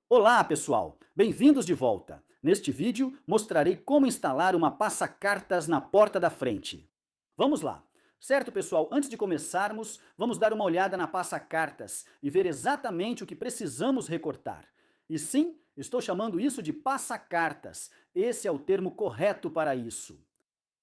Olá, pessoal! Bem-vindos de volta! Neste vídeo, mostrarei como instalar uma passa-cartas na porta da frente. Vamos lá! Certo, pessoal? Antes de começarmos, vamos dar uma olhada na passa-cartas e ver exatamente o que precisamos recortar. E sim, estou chamando isso de passa-cartas. Esse é o termo correto para isso.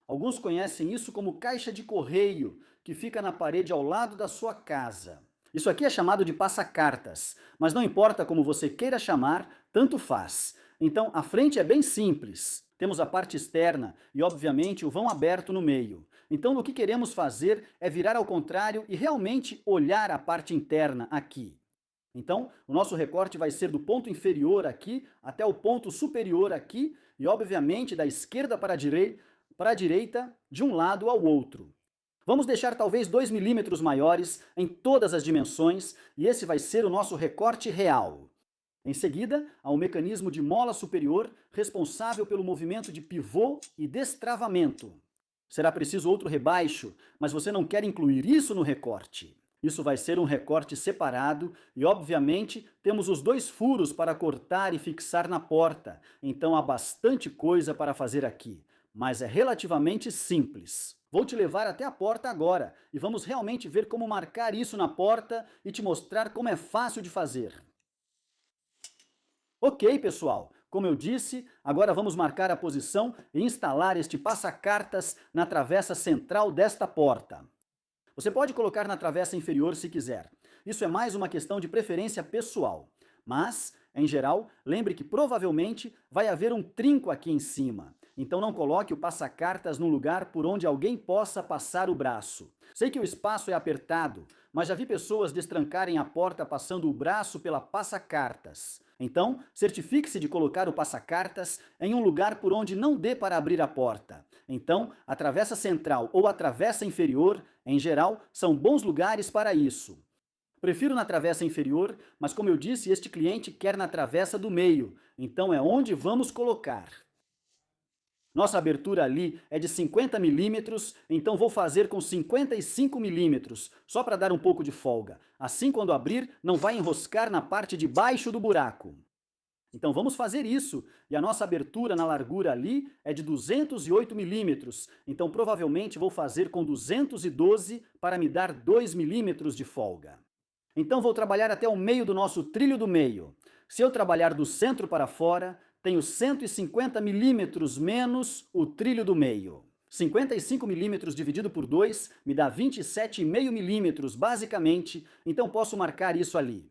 Alguns conhecem isso como caixa de correio, que fica na parede ao lado da sua casa. Isso aqui é chamado de passa-cartas, mas não importa como você queira chamar, tanto faz. Então, a frente é bem simples. Temos a parte externa e, obviamente, o vão aberto no meio. Então, o que queremos fazer é virar ao contrário e realmente olhar a parte interna aqui. Então, o nosso recorte vai ser do ponto inferior aqui até o ponto superior aqui e, obviamente, da esquerda para a direita, de um lado ao outro. Vamos deixar talvez 2 milímetros maiores em todas as dimensões e esse vai ser o nosso recorte real. Em seguida, há o mecanismo de mola superior responsável pelo movimento de pivô e destravamento. Será preciso outro rebaixo, mas você não quer incluir isso no recorte. Isso vai ser um recorte separado e, obviamente, temos os 2 furos para cortar e fixar na porta, então há bastante coisa para fazer aqui, mas é relativamente simples. Vou te levar até a porta agora e vamos realmente ver como marcar isso na porta e te mostrar como é fácil de fazer. Ok, pessoal, como eu disse, agora vamos marcar a posição e instalar este passa-cartas na travessa central desta porta. Você pode colocar na travessa inferior se quiser. Isso é mais uma questão de preferência pessoal. Mas, em geral, lembre que provavelmente vai haver um trinco aqui em cima. Então não coloque o passa-cartas num lugar por onde alguém possa passar o braço. Sei que o espaço é apertado, mas já vi pessoas destrancarem a porta passando o braço pela passa-cartas. Então, certifique-se de colocar o passa-cartas em um lugar por onde não dê para abrir a porta. Então, a travessa central ou a travessa inferior, em geral, são bons lugares para isso. Prefiro na travessa inferior, mas como eu disse, este cliente quer na travessa do meio, então é onde vamos colocar. Nossa abertura ali é de 50 milímetros, então vou fazer com 55 milímetros, só para dar um pouco de folga. Assim, quando abrir, não vai enroscar na parte de baixo do buraco. Então vamos fazer isso, e a nossa abertura na largura ali é de 208 milímetros, então provavelmente vou fazer com 212 para me dar 2 milímetros de folga. Então vou trabalhar até o meio do nosso trilho do meio. Se eu trabalhar do centro para fora, tenho 150 milímetros menos o trilho do meio. 55 milímetros dividido por 2 me dá 27,5 milímetros, basicamente, então posso marcar isso ali.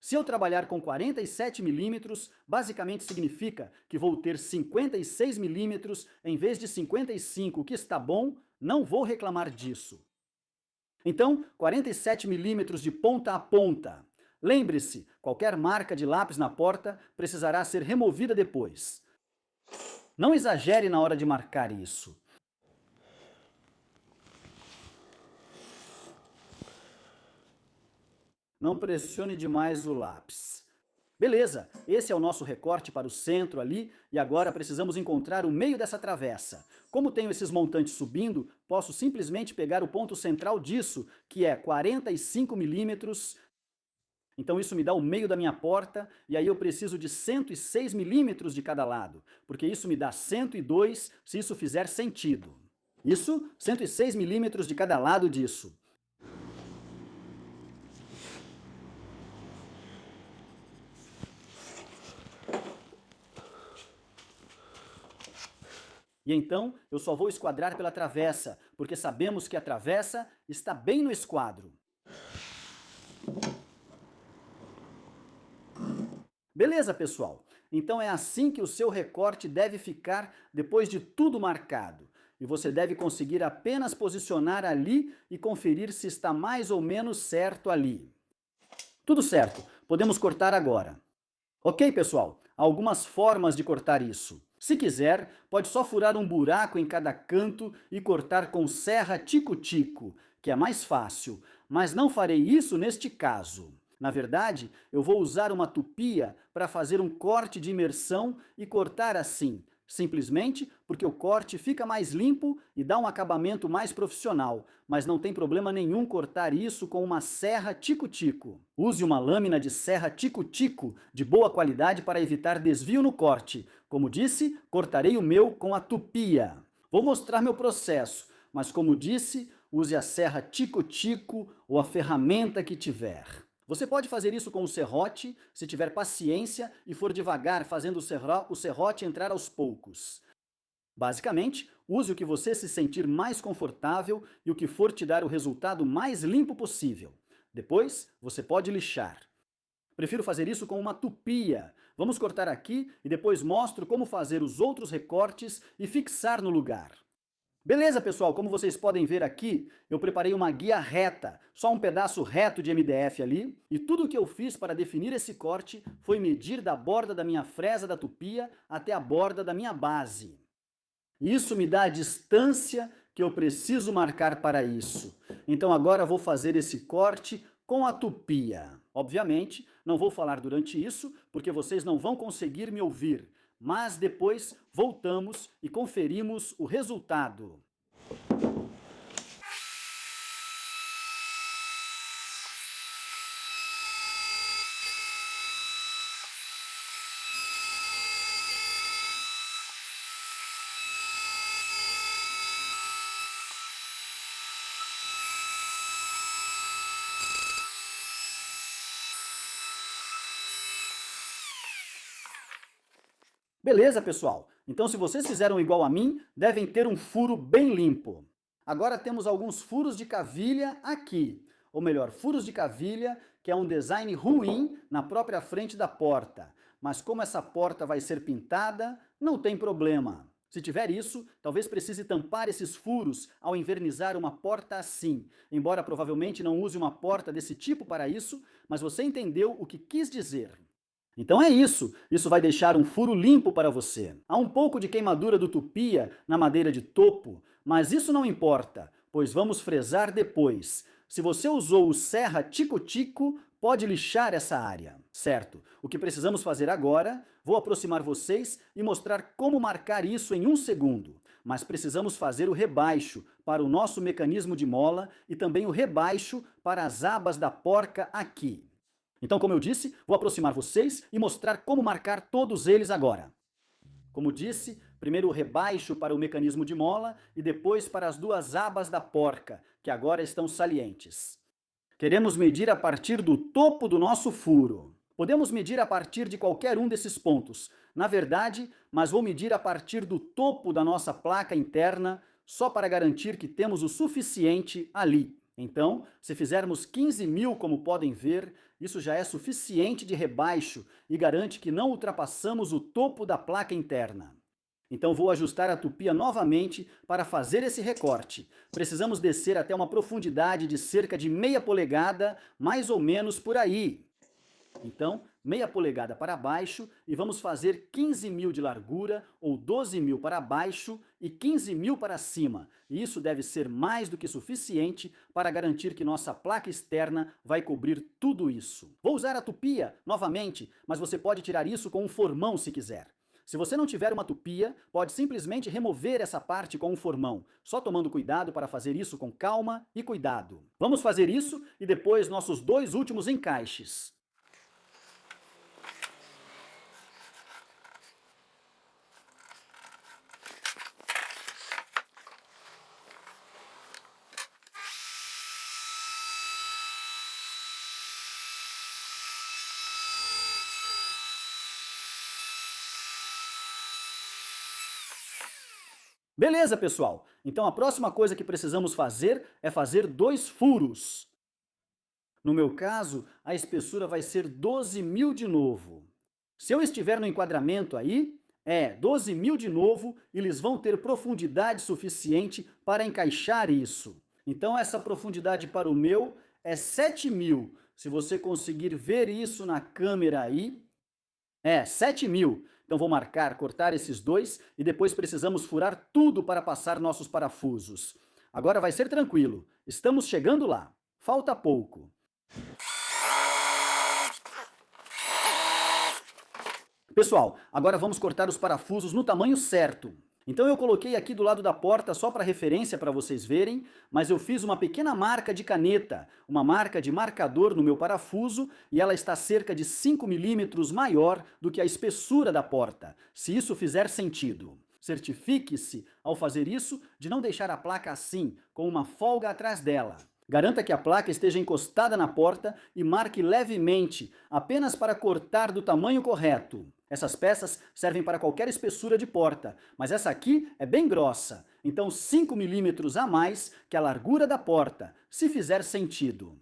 Se eu trabalhar com 47 milímetros, basicamente significa que vou ter 56 milímetros em vez de 55, o que está bom, não vou reclamar disso. Então, 47 milímetros de ponta a ponta. Lembre-se, qualquer marca de lápis na porta precisará ser removida depois. Não exagere na hora de marcar isso. Não pressione demais o lápis. Beleza, esse é o nosso recorte para o centro ali, e agora precisamos encontrar o meio dessa travessa. Como tenho esses montantes subindo, posso simplesmente pegar o ponto central disso, que é 45 milímetros. Então isso me dá o meio da minha porta, e aí eu preciso de 106 milímetros de cada lado, porque isso me dá 102 se isso fizer sentido. Isso, 106 milímetros de cada lado disso. E então eu só vou esquadrar pela travessa, porque sabemos que a travessa está bem no esquadro. Beleza, pessoal? Então é assim que o seu recorte deve ficar depois de tudo marcado. E você deve conseguir apenas posicionar ali e conferir se está mais ou menos certo ali. Tudo certo, podemos cortar agora. Ok, pessoal? Há algumas formas de cortar isso. Se quiser, pode só furar um buraco em cada canto e cortar com serra tico-tico, que é mais fácil, mas não farei isso neste caso. Na verdade, eu vou usar uma tupia para fazer um corte de imersão e cortar assim, Simplesmente porque o corte fica mais limpo e dá um acabamento mais profissional, mas não tem problema nenhum cortar isso com uma serra tico-tico. Use uma lâmina de serra tico-tico de boa qualidade para evitar desvio no corte. Como disse, cortarei o meu com a tupia. Vou mostrar meu processo, mas como disse, use a serra tico-tico ou a ferramenta que tiver. Você pode fazer isso com o serrote, se tiver paciência e for devagar, fazendo o serrote entrar aos poucos. Basicamente, use o que você se sentir mais confortável e o que for te dar o resultado mais limpo possível. Depois, você pode lixar. Prefiro fazer isso com uma tupia. Vamos cortar aqui e depois mostro como fazer os outros recortes e fixar no lugar. Beleza, pessoal, como vocês podem ver aqui, eu preparei uma guia reta, só um pedaço reto de MDF ali, e tudo o que eu fiz para definir esse corte foi medir da borda da minha fresa da tupia até a borda da minha base. Isso me dá a distância que eu preciso marcar para isso. Então agora vou fazer esse corte com a tupia. Obviamente, não vou falar durante isso, porque vocês não vão conseguir me ouvir. Mas depois voltamos e conferimos o resultado. Beleza, pessoal? Então, se vocês fizeram igual a mim, devem ter um furo bem limpo. Agora temos alguns furos de cavilha aqui. Ou melhor, furos de cavilha, que é um design ruim na própria frente da porta. Mas como essa porta vai ser pintada, não tem problema. Se tiver isso, talvez precise tampar esses furos ao invernizar uma porta assim. Embora provavelmente não use uma porta desse tipo para isso, mas você entendeu o que quis dizer. Então é isso, isso vai deixar um furo limpo para você. Há um pouco de queimadura do tupia na madeira de topo, mas isso não importa, pois vamos fresar depois. Se você usou o serra tico-tico, pode lixar essa área, certo? O que precisamos fazer agora, vou aproximar vocês e mostrar como marcar isso em um segundo. Mas precisamos fazer o rebaixo para o nosso mecanismo de mola e também o rebaixo para as abas da porca aqui. Então, como eu disse, vou aproximar vocês e mostrar como marcar todos eles agora. Como disse, primeiro o rebaixo para o mecanismo de mola e depois para as duas abas da porca, que agora estão salientes. Queremos medir a partir do topo do nosso furo. Podemos medir a partir de qualquer um desses pontos, na verdade, mas vou medir a partir do topo da nossa placa interna, só para garantir que temos o suficiente ali. Então, se fizermos 15 mil, como podem ver, isso já é suficiente de rebaixo e garante que não ultrapassamos o topo da placa interna. Então vou ajustar a tupia novamente para fazer esse recorte. Precisamos descer até uma profundidade de cerca de meia polegada, mais ou menos por aí. Então, meia polegada para baixo e vamos fazer 15 mil de largura ou 12 mil para baixo e 15 mil para cima. E isso deve ser mais do que suficiente para garantir que nossa placa externa vai cobrir tudo isso. Vou usar a tupia novamente, mas você pode tirar isso com um formão se quiser. Se você não tiver uma tupia, pode simplesmente remover essa parte com um formão, só tomando cuidado para fazer isso com calma e cuidado. Vamos fazer isso e depois nossos dois últimos encaixes. Beleza, pessoal? Então a próxima coisa que precisamos fazer é fazer dois furos. No meu caso, a espessura vai ser 12 mil de novo. Se eu estiver no enquadramento aí, 12 mil de novo e eles vão ter profundidade suficiente para encaixar isso. Então essa profundidade para o meu é 7 mil. Se você conseguir ver isso na câmera aí, 7 mil. Então vou marcar, cortar esses dois e depois precisamos furar tudo para passar nossos parafusos. Agora vai ser tranquilo, estamos chegando lá. Falta pouco. Pessoal, agora vamos cortar os parafusos no tamanho certo. Então eu coloquei aqui do lado da porta só para referência para vocês verem, mas eu fiz uma pequena marca de caneta, uma marca de marcador no meu parafuso e ela está cerca de 5 milímetros maior do que a espessura da porta, se isso fizer sentido. Certifique-se, ao fazer isso, de não deixar a placa assim, com uma folga atrás dela. Garanta que a placa esteja encostada na porta e marque levemente, apenas para cortar do tamanho correto. Essas peças servem para qualquer espessura de porta, mas essa aqui é bem grossa, então 5 milímetros a mais que a largura da porta, se fizer sentido.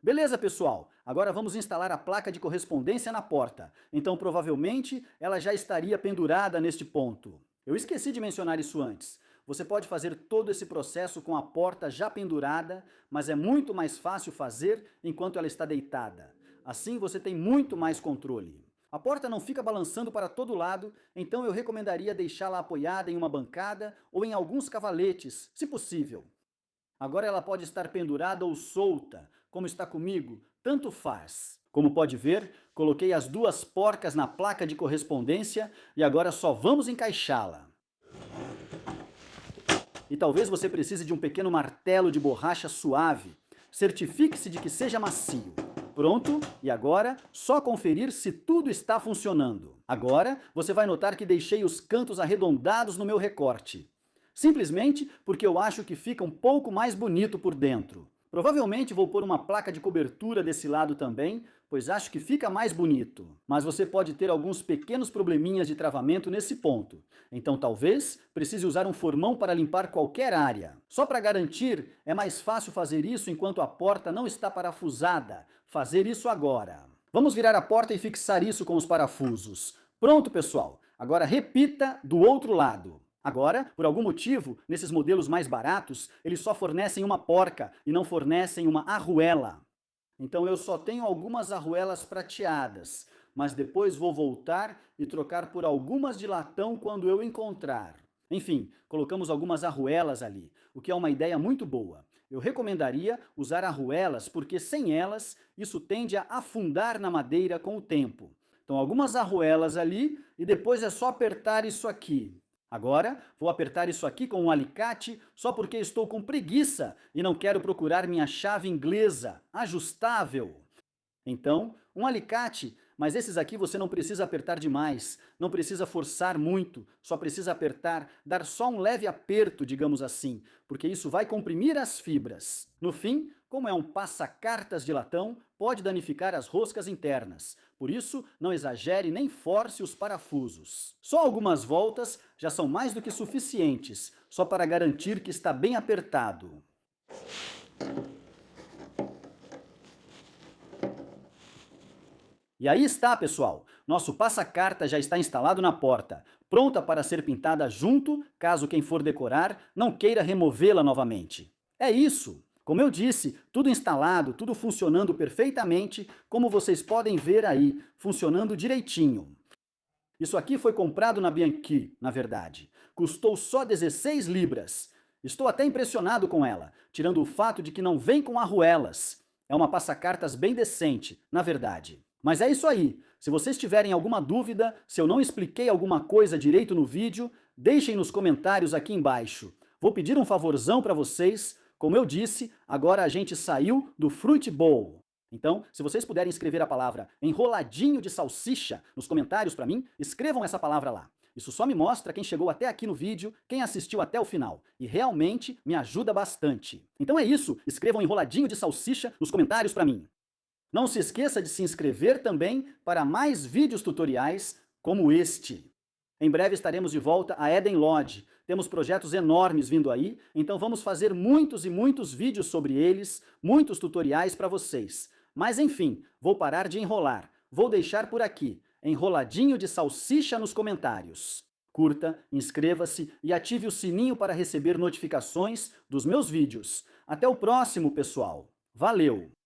Beleza, pessoal? Agora vamos instalar a placa de correspondência na porta. Então, provavelmente, ela já estaria pendurada neste ponto. Eu esqueci de mencionar isso antes. Você pode fazer todo esse processo com a porta já pendurada, mas é muito mais fácil fazer enquanto ela está deitada. Assim, você tem muito mais controle. A porta não fica balançando para todo lado, então eu recomendaria deixá-la apoiada em uma bancada ou em alguns cavaletes, se possível. Agora ela pode estar pendurada ou solta, como está comigo, tanto faz. Como pode ver, coloquei as duas porcas na placa de correspondência e agora só vamos encaixá-la. E talvez você precise de um pequeno martelo de borracha suave. Certifique-se de que seja macio. Pronto, e agora só conferir se tudo está funcionando. Agora você vai notar que deixei os cantos arredondados no meu recorte. Simplesmente porque eu acho que fica um pouco mais bonito por dentro. Provavelmente vou pôr uma placa de cobertura desse lado também, pois acho que fica mais bonito. Mas você pode ter alguns pequenos probleminhas de travamento nesse ponto. Então talvez precise usar um formão para limpar qualquer área. Só para garantir, é mais fácil fazer isso enquanto a porta não está parafusada. Fazer isso agora. Vamos virar a porta e fixar isso com os parafusos. Pronto, pessoal. Agora repita do outro lado. Agora, por algum motivo, nesses modelos mais baratos, eles só fornecem uma porca e não fornecem uma arruela. Então eu só tenho algumas arruelas prateadas, mas depois vou voltar e trocar por algumas de latão quando eu encontrar. Enfim, colocamos algumas arruelas ali, o que é uma ideia muito boa. Eu recomendaria usar arruelas porque sem elas, isso tende a afundar na madeira com o tempo. Então algumas arruelas ali e depois é só apertar isso aqui. Agora, vou apertar isso aqui com um alicate só porque estou com preguiça e não quero procurar minha chave inglesa, ajustável. Então, um alicate, mas esses aqui você não precisa apertar demais, não precisa forçar muito, só precisa apertar, dar só um leve aperto, digamos assim, porque isso vai comprimir as fibras. No fim, como é um passa-cartas de latão, pode danificar as roscas internas. Por isso, não exagere nem force os parafusos. Só algumas voltas já são mais do que suficientes, só para garantir que está bem apertado. E aí está, pessoal! Nosso passa-carta já está instalado na porta, pronta para ser pintada junto, caso quem for decorar não queira removê-la novamente. É isso! Como eu disse, tudo instalado, tudo funcionando perfeitamente, como vocês podem ver aí, funcionando direitinho. Isso aqui foi comprado na Bianchi, na verdade. Custou só 16 libras. Estou até impressionado com ela, tirando o fato de que não vem com arruelas. É uma passa-cartas bem decente, na verdade. Mas é isso aí. Se vocês tiverem alguma dúvida, se eu não expliquei alguma coisa direito no vídeo, deixem nos comentários aqui embaixo. Vou pedir um favorzão para vocês. Como eu disse, agora a gente saiu do Fruit Bowl. Então, se vocês puderem escrever a palavra enroladinho de salsicha nos comentários para mim, escrevam essa palavra lá. Isso só me mostra quem chegou até aqui no vídeo, quem assistiu até o final. E realmente me ajuda bastante. Então é isso, escrevam enroladinho de salsicha nos comentários para mim. Não se esqueça de se inscrever também para mais vídeos tutoriais como este. Em breve estaremos de volta a Eden Lodge. Temos projetos enormes vindo aí, então vamos fazer muitos e muitos vídeos sobre eles, muitos tutoriais para vocês. Mas enfim, vou parar de enrolar. Vou deixar por aqui, enroladinho de salsicha nos comentários. Curta, inscreva-se e ative o sininho para receber notificações dos meus vídeos. Até o próximo, pessoal. Valeu!